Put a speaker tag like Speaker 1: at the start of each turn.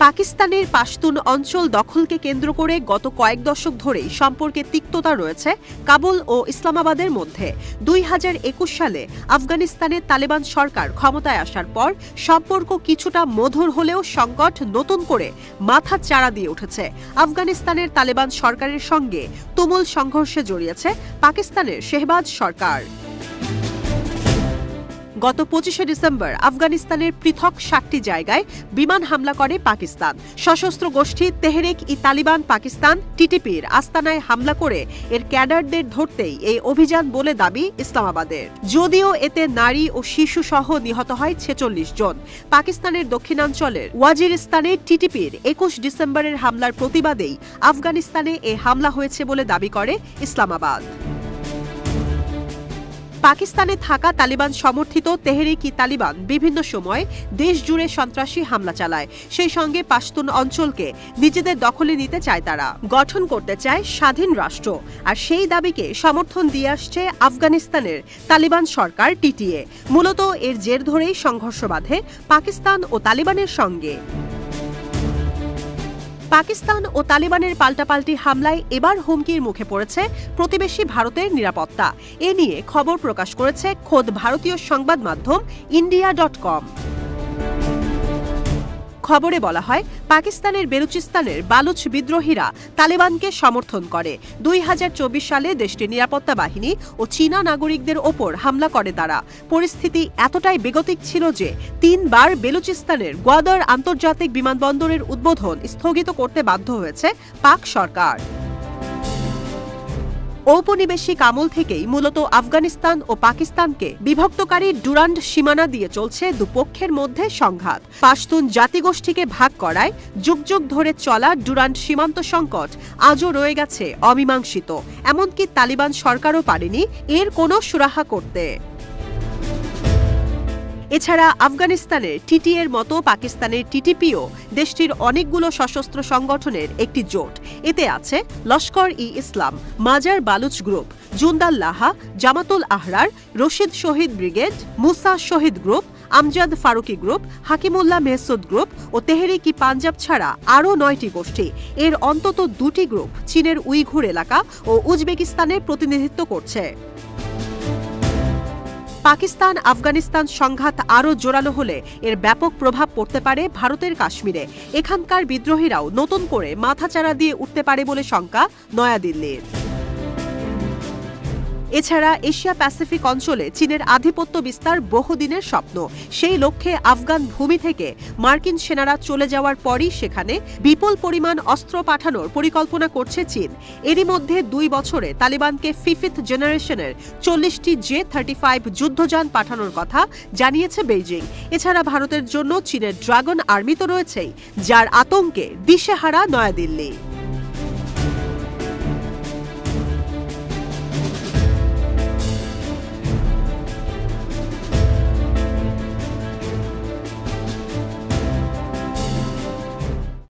Speaker 1: পাকিস্তানের পাশতুন অঞ্চল দখলকে কেন্দ্র করে গত কয়েক দশক ধরেই সম্পর্কে তিক্ততা রয়েছে কাবুল ও ইসলামাবাদের মধ্যে। 2021 সালে আফগানিস্তানের তালেবান সরকার ক্ষমতায় আসার পর সম্পর্ক কিছুটা মধুর হলেও সংকট নতুন করে মাথা চাড়া দিয়ে উঠেছে। আফগানিস্তানের তালেবান সরকারের সঙ্গে তুমুল সংঘর্ষে জড়িয়েছে পাকিস্তানের শেহবাজ সরকার। গত 25 ডিসেম্বর আফগানিস্তানের পৃথক 7টি জায়গায় বিমান হামলা করে পাকিস্তান। সশস্ত্র গোষ্ঠী তেহরিক-ই-তালিবান পাকিস্তান টিটিপির আস্তানায় হামলা করে এর ক্যাডারদের ধরতেই এই অভিযান বলে দাবি ইসলামাবাদের। যদিও এতে নারী ও শিশু সহ নিহত হয় 46 জন। পাকিস্তানের দক্ষিণাঞ্চলের ওয়াজিরিস্তানে টিটিপির 21 ডিসেম্বরের হামলার প্রতিবাদেই আফগানিস্তানে এ হামলা হয়েছে বলে দাবি করে ইসলামাবাদ। পাকিস্তানে থাকা তালিবান সমর্থিত তেহরিক-ই-তালিবান বিভিন্ন সময় দেশ জুড়ে সন্ত্রাসী হামলা চালায়। সেই সঙ্গে পাশতুন অঞ্চলকে নিজেদের দখলে নিতে চায় তারা, গঠন করতে চায় স্বাধীন রাষ্ট্র। আর সেই দাবিকে সমর্থন দিয়ে আসছে আফগানিস্তানের তালিবান সরকার টিটিএ। মূলত এর জের ধরেই সংঘর্ষ বাধে পাকিস্তান ও তালিবানের সঙ্গে। পাকিস্তান ও তালিবানের পাল্টাপাল্টি হামলায় এবার হুমকির মুখে পড়েছে প্রতিবেশী ভারতের নিরাপত্তা। এ নিয়ে খবর প্রকাশ করেছে খোদ ভারতীয় সংবাদ মাধ্যম ইন্ডিয়া.com। খবরে বলা হয়, পাকিস্তানের বেলুচিস্তানের বালুচ বিদ্রোহীরা তালেবানকে সমর্থন করে। 2024 সালে দেশটির নিরাপত্তা বাহিনী ও চীনা নাগরিকদের ওপর হামলা করে তারা। পরিস্থিতি এতটাই বেগতিক ছিল যে 3 বার বেলুচিস্তানের গোয়াদর আন্তর্জাতিক বিমানবন্দরের উদ্বোধন স্থগিত করতে বাধ্য হয়েছে পাক সরকার। ঔপনিবেশিক আমল থেকেই মূলত আফগানিস্তান ও পাকিস্তানকে বিভক্তকারী ডুরান্ড সীমানা দিয়ে চলছে দুপক্ষের মধ্যে সংঘাত। পাশতুন জাতিগোষ্ঠীকে ভাগ করায় যুগ যুগ ধরে চলা ডুরান্ড সীমান্ত সংকট আজও রয়ে গেছে অমীমাংসিত। এমনকি তালিবান সরকারও পারেনি এর কোনো সুরাহা করতে। এছাড়া আফগানিস্তানের টিটিএর মতো পাকিস্তানের টিটিপিও দেশটির অনেকগুলো সশস্ত্র সংগঠনের একটি জোট। এতে আছে Lashkar e Islam, Mazar Baloch group, Jundallah, Jamaatul Ahrar, Rashid Shahid brigade, Musa Shahid group, Amjad Farooqi group, Hakimullah Mehsud group ও তেহরিক-ই-পাঞ্জাব ছাড়া আরও 9টি গোষ্ঠী। এর অন্তত 2টি গ্রুপ চীনের উইঘুর এলাকা ও উজবেকিস্তানের প্রতিনিধিত্ব করছে। পাকিস্তান আফগানিস্তান সংঘাত আরও জোরালো হলে এর ব্যাপক প্রভাব পড়তে পারে ভারতের কাশ্মীরে। এখানকার বিদ্রোহীরাও নতুন করে মাথাচাড়া দিয়ে উঠতে পারে বলে শঙ্কা নয়াদিল্লির। এছাড়া এশিয়া প্যাসিফিক অঞ্চলে চীনের আধিপত্য বিস্তার বহুদিনের স্বপ্ন। সেই লক্ষ্যে আফগান ভূমি থেকে মার্কিন সেনারা চলে যাওয়ার পরই সেখানে বিপুল পরিমাণ অস্ত্র পাঠানোর পরিকল্পনা করছে চীন। এরই মধ্যে 2 বছরে তালিবানকে 5th জেনারেশনের 40টি J-35 যুদ্ধযান পাঠানোর কথা জানিয়েছে বেইজিং। এছাড়া ভারতের জন্য চীনের ড্রাগন আর্মি তো রয়েছেই, যার আতঙ্কে দিশেহারা নয়াদিল্লি।